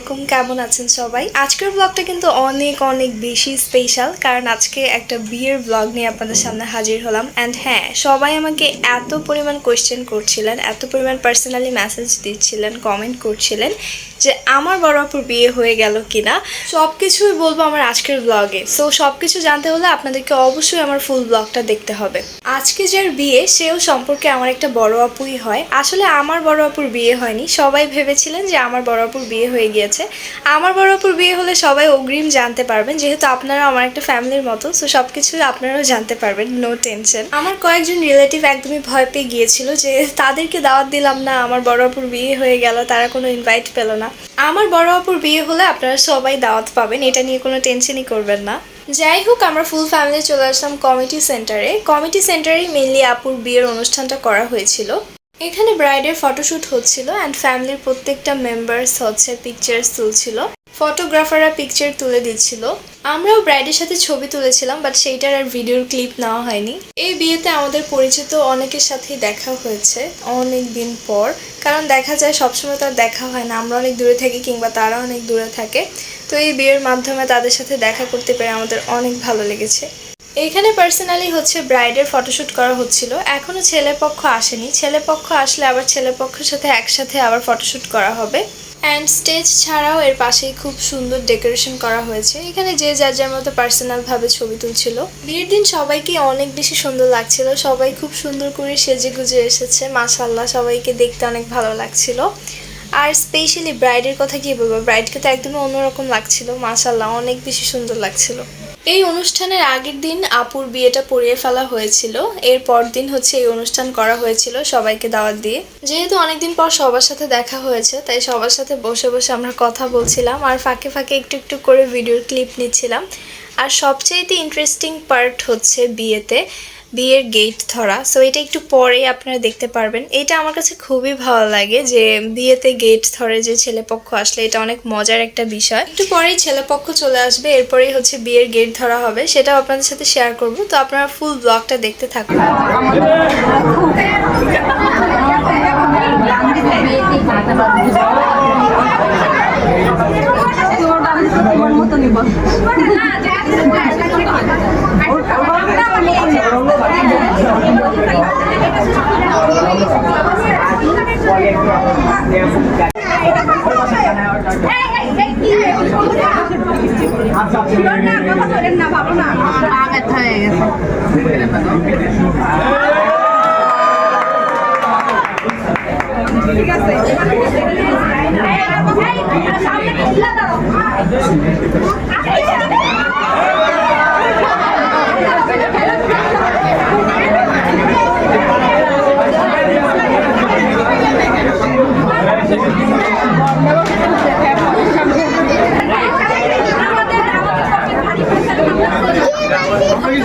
আলাইকুম, কেমন আছেন সবাই? আজকের ব্লগটা কিন্তু অনেক অনেক বেশি স্পেশাল, কারণ আজকে একটা বিয়ের ব্লগ নিয়ে আপনাদের সামনে হাজির হলাম। অ্যান্ড হ্যাঁ, সবাই আমাকে এত পরিমাণ কোয়েশ্চেন করছিলেন, এত পরিমাণ পার্সোনালি মেসেজ দিচ্ছিলেন, কমেন্ট করছিলেন যে আমার বড় আপুর বিয়ে হয়ে গেল কিনা। সব কিছুই বলবো আমার আজকের ব্লগে। সো সব কিছু জানতে হলে আপনাদেরকে অবশ্যই আমার ফুল ব্লগটা দেখতে হবে। আজকে যার বিয়ে সেও সম্পর্কে আমার একটা বড় আপুই হয়। আসলে আমার বড় আপুর বিয়ে হয়নি, সবাই ভেবেছিলেন যে আমার বড় আপুর বিয়ে হয়ে গিয়েছে। আমার বড় আপুর বিয়ে হলে সবাই অগ্রিম জানতে পারবেন, যেহেতু আপনারা আমার একটা ফ্যামিলির মতো। সো সব কিছু আপনারাও জানতে পারবেন, নো টেনশন। আমার কয়েকজন রিলেটিভ একদমই ভয় পেয়ে গিয়েছিল যে তাদেরকে দাওয়াত দিলাম না, আমার বড় আপুর বিয়ে হয়ে গেল, তারা কোনো ইনভাইট পেল না। আমার বড় আপুর বিয়ে হলে আপনারা সবাই দাওয়াত পাবেন, এটা নিয়ে কোনো টেনশনই করবেন না। যাই হোক, আমরা ফুল ফ্যামিলি চলে আসলাম কমিটি সেন্টারে। কমিটি সেন্টারেই মেনলি আপুর বিয়ের অনুষ্ঠানটা করা হয়েছিল। এখানে ব্রাইডের ফটোশ্যুট হচ্ছিল অ্যান্ড ফ্যামিলির প্রত্যেকটা মেম্বার্স পিকচার্স তুলছিল। ফটোগ্রাফাররা পিকচার তুলে দিচ্ছিল। আমরাও ব্রাইডের সাথে ছবি তুলেছিলাম, বাট সেইটার আর ভিডিওর ক্লিপ নেওয়া হয়নি। এই বিয়েতে আমাদের পরিচিত অনেকের সাথেই দেখা হয়েছে অনেক দিন পর, কারণ দেখা যায় সবসময় তো আর দেখা হয় না, আমরা অনেক দূরে থাকি কিংবা তারা অনেক দূরে থাকে। তো এই বিয়ের মাধ্যমে তাদের সাথে দেখা করতে পেরে আমাদের অনেক ভালো লেগেছে। এইখানে পার্সোনালি ব্রাইডের ফটোশ্যুট করা হচ্ছিল। এখনো ছেলেপক্ষ আসেনি, ছেলেপক্ষ আসলে আবার ছেলেপক্ষের সাথে একসাথে আবার ফটোশ্যুট করা হবে। অ্যান্ড স্টেজ ছাড়াও এর পাশেই খুব সুন্দর ডেকোরেশন করা হয়েছে। এখানে যে যার যার মতো পার্সোনালভাবে ছবি তুলছিল। বিয়ের দিন সবাইকে অনেক বেশি সুন্দর লাগছিল, সবাই খুব সুন্দর করে সেজে গুজে এসেছে, মাশাআল্লাহ সবাইকে দেখতে অনেক ভালো লাগছিল। আর স্পেশালি ব্রাইডের কথা কি বলবো, ব্রাইডকে তো একদমই অন্যরকম লাগছিল, মাশাআল্লাহ অনেক বেশি সুন্দর লাগছিল। এই অনুষ্ঠানের আগের দিন আপুর বিয়েটা পড়িয়ে ফেলা হয়েছিল, এর পর দিন এই অনুষ্ঠান করা হয়েছিল সবাইকে দাওয়াত দিয়ে। যেহেতু অনেকদিন পর সবার সাথে দেখা হয়েছে, তাই সবার সাথে বসে বসে আমরা কথা বলছিলাম আর ফাঁকে ফাঁকে একটু একটু করে ভিডিওর ক্লিপ নিচ্ছিলাম। আর সবচেয়ে ইন্টারেস্টিং পার্ট বিয়েতে বিয়ের গেট ধরা। সো এটা একটু পরেই আপনারা দেখতে পারবেন। এটা আমার কাছে খুবই ভালো লাগে যে বিয়েতে গেট ধরে যে ছেলেপক্ষ আসলে, এটা অনেক মজার একটা বিষয়। একটু পরেই ছেলেপক্ষ চলে আসবে, এরপরেই বিয়ের গেট ধরা হবে, সেটাও আপনাদের সাথে শেয়ার করব। তো আপনারা ফুল ব্লগটা দেখতে থাকুন। ঠিক আছে।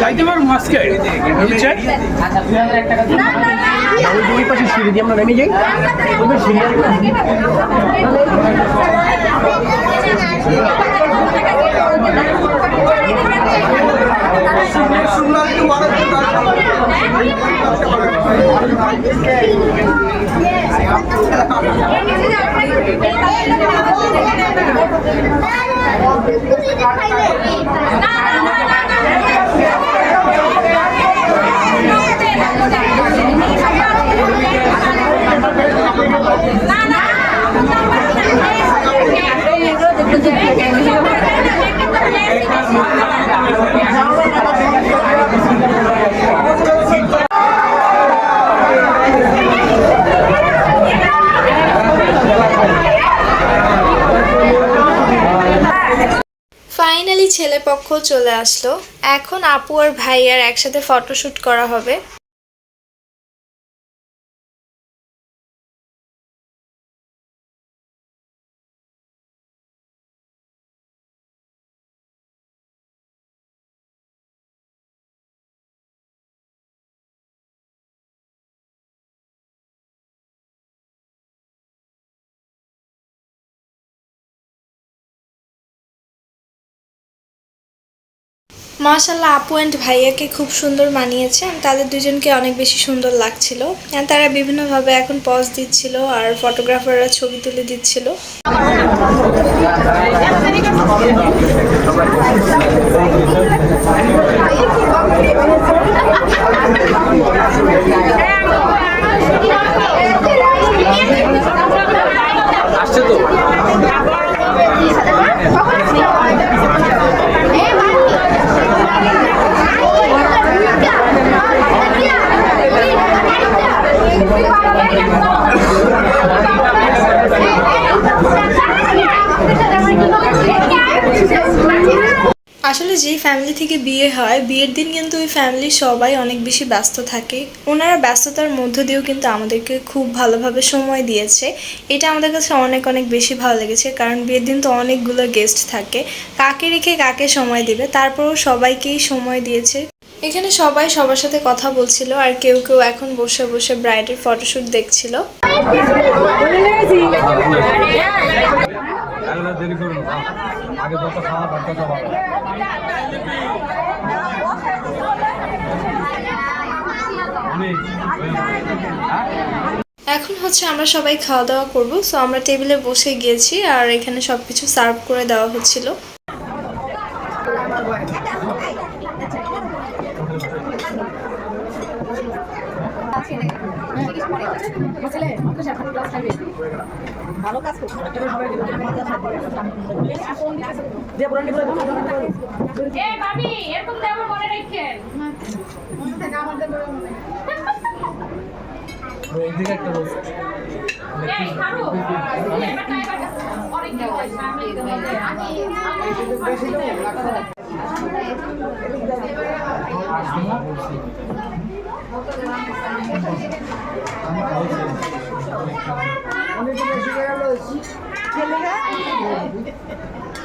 যাইতে পারবো আজকে দুই পাশে সিঁড়ি দিয়ে আমরা নেমে যাই। ফাইনালি ছেলেপক্ষ চলে আসলো। এখন আপু আর ভাইয়ার একসাথে ফটোশ্যুট করা হবে। মাশাআল্লাহ আপু অ্যান্ড ভাইয়াকে খুব সুন্দর মানিয়েছে, তাদের দুজনকে অনেক বেশি সুন্দর লাগছিল। তারা বিভিন্নভাবে এখন পজ দিচ্ছিল আর ফটোগ্রাফাররা ছবি তুলে দিচ্ছিল। আসছে তো আসলে যেই ফ্যামিলি থেকে বিয়ে হয়, বিয়ের দিন কিন্তু ওই ফ্যামিলির সবাই অনেক বেশি ব্যস্ত থাকে। ওনারা ব্যস্ততার মধ্য দিয়েও কিন্তু আমাদেরকে খুব ভালোভাবে সময় দিয়েছে। এটা আমাদের কাছে অনেক অনেক বেশি ভালো লেগেছে, কারণ বিয়ের দিন তো অনেকগুলো গেস্ট থাকে, কাকে রেখে কাকে সময় দিবে, তারপরেও সবাইকেই সময় দিয়েছে। এখানে সবাই সবার সাথে কথা বলছিল আর কেউ কেউ এখন বসে বসে ব্রাইডের ফটোশুট দেখছিল। এখন হচ্ছে আমরা সবাই খাওয়া দাওয়া করব। সো আমরা টেবিলে বসে গিয়েছি আর এখানে সবকিছু সার্ভ করে দেওয়া হচ্ছিল। ভালো কাজ করছে ভাবি এরকম দেব মনে রাখেন এইদিকে একটা বসে এই খারো অনেক হয়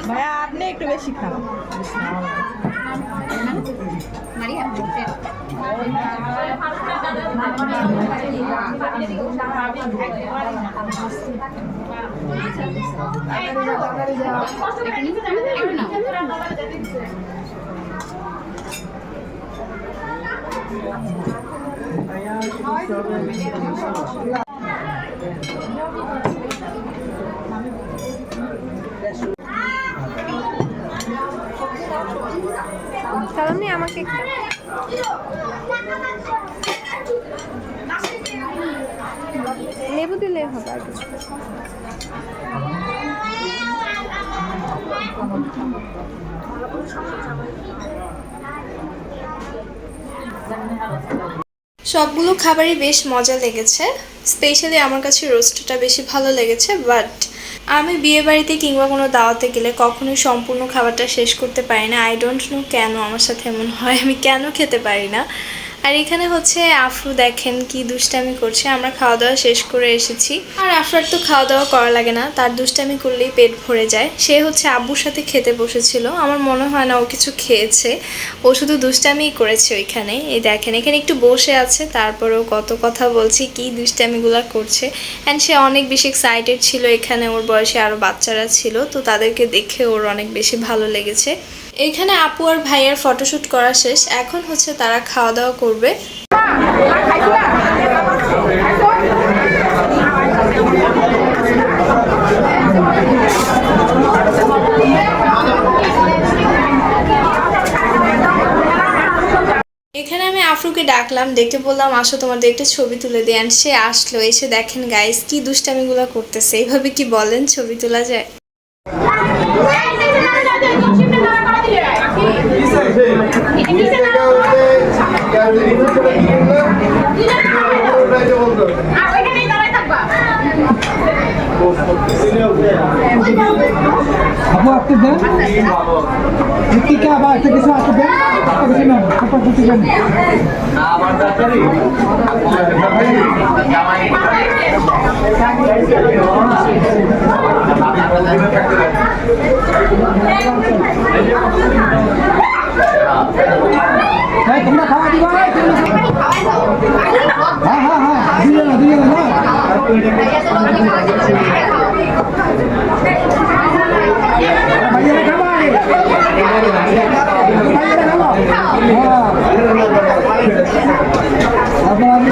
ভাইয়া আপনি একটু বেশি খান। কারণে আমাকে একটা লেবু দিলে হবে আর কিছু। সবগুলো খাবারই বেশ মজা লেগেছে। স্পেশালি আমার কাছে রোস্টটা বেশি ভালো লেগেছে। বাট আমি বিয়ে বাড়িতে কিংবা কোনো দাওয়াতে গেলে কখনোই সম্পূর্ণ খাবারটা শেষ করতে পারি না। আই ডোন্ট নো কেন আমার সাথে এমন হয়, আমি কেন খেতে পারি না। আর এখানে হচ্ছে আফরু দেখেন কি দুষ্টামি করছে। আমরা খাওয়া দাওয়া শেষ করে এসেছি আর আফরার তো খাওয়া দাওয়া করা লাগে না, তার দুষ্টামি করলেই পেট ভরে যায়। সে হচ্ছে আব্বুর সাথে খেতে বসেছিল, আমার মনে হয় না ও কিছু খেয়েছে, ও শুধু দুষ্টামিই করেছে ওইখানে। এই দেখেন এখানে একটু বসে আছে, তারপরেও কত কথা বলছি, কি দুষ্টামিগুলো করছে। অ্যান্ড সে অনেক বেশি এক্সাইটেড ছিল, এখানে ওর বয়সে আরও বাচ্চারা ছিল, তো তাদেরকে দেখে ওর অনেক বেশি ভালো লেগেছে। এখানে আপু আর ভাইয়ের ফটোশ্যুট করা শেষ, এখন হচ্ছে তারা খাওয়া দাওয়া করবে। এখানে আমি আফরুকে ডাকলাম, দেখে বললাম আসো তোমাদের একটা ছবি তুলে দিই। অ্যান্ড সে আসলো, এসে দেখেন গাইস কি দুষ্টামিগুলো করতেছে। এইভাবে কি বলেন ছবি তোলা যায়? আপু আপনি দেন কি আবার একটা কিছু আপনি দেন কিছু না আপনার কিছু দেন আমার দাদারি তোমরা খাওয়া দিবা হ্যাঁ হ্যাঁ হ্যাঁ দিয়ে না ভাইয়া খাবা ভাইয়া খাবা তারপর আমি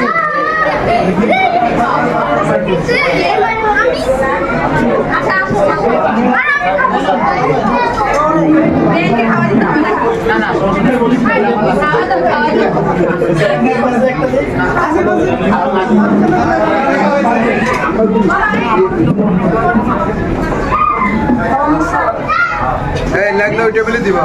লাগলে ওই টেবিলে দিবা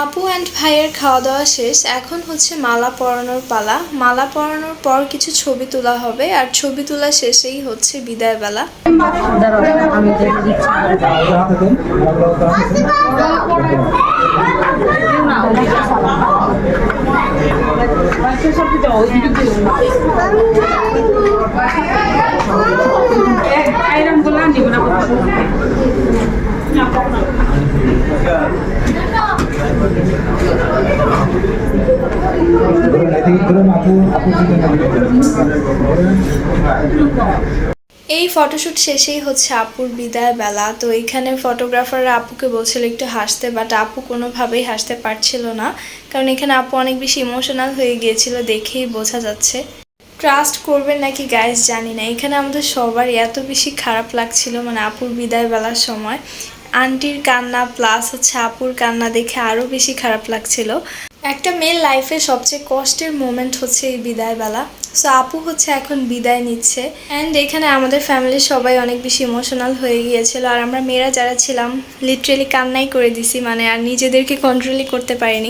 আপু অ্যান্ড ভাইয়ের খাওয়া দাওয়া শেষ, এখন হচ্ছে মালা পরানোর পালা। মালা পরানোর পর কিছু ছবি তোলা হবে, আর ছবি তোলা শেষেই হচ্ছে বিদায় বেলা। হাতে দেন ধরুন আপু আপু এই ফটোশ্যুট শেষেই হচ্ছে আপুর বিদায় বেলা। তো এখানে ফটোগ্রাফাররা আপুকে বলছিল একটু হাসতে, বাট আপু কোনোভাবেই হাসতে পারছিল না, কারণ এখানে আপু অনেক বেশি ইমোশনাল হয়ে গিয়েছিল, দেখেই বোঝা যাচ্ছে। ট্রাস্ট করবেন নাকি গাইস জানি না, এখানে আমাদের সবারই এত বেশি খারাপ লাগছিল, মানে আপুর বিদায় বেলার সময় আন্টির কান্না প্লাস হচ্ছে আপুর কান্না দেখে আরও বেশি খারাপ লাগছিল। একটা মেয়ের লাইফে সবচেয়ে কষ্টের মোমেন্ট হচ্ছে এই বিদায় বেলা। সো আপু হচ্ছে এখন বিদায় নিচ্ছে, অ্যান্ড এখানে আমাদের ফ্যামিলির সবাই অনেক বেশি ইমোশনাল হয়ে গিয়েছিল, আর আমরা মেয়েরা যারা ছিলাম লিটারেলি কান্নাই করে দিছি, মানে আর নিজেদেরকে কন্ট্রোলই করতে পারিনি।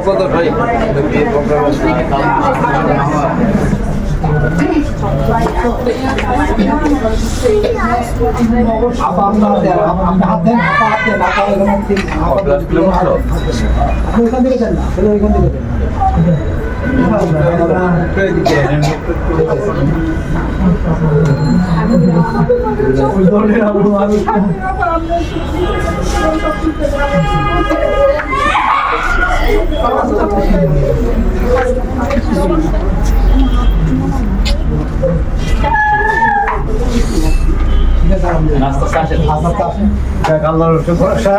কত ভাই আপা আপনার হাত দেন হাত দেন আপনি ওইখান থেকে দেন না, ওইখান থেকে দেন। রাস্তা আসে আল্লাহর ভরসা।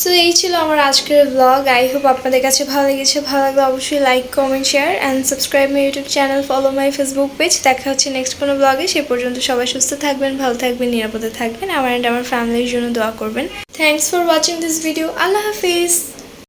সো এই ছিল আমার আজকের ব্লগ। আই হোপ আপনাদের কাছে ভালো লেগেছে। ভালো লাগলে অবশ্যই like, comment, share and subscribe my YouTube channel, follow my Facebook page. দেখা হচ্ছে নেক্সট কোনো ব্লগে। সে পর্যন্ত সবাই সুস্থ থাকবেন, ভালো থাকবেন, নিরাপদে থাকবেন। আমার অ্যান্ড আমার ফ্যামিলির জন্য দোয়া করবেন। Thanks for watching this video. Allah Hafiz.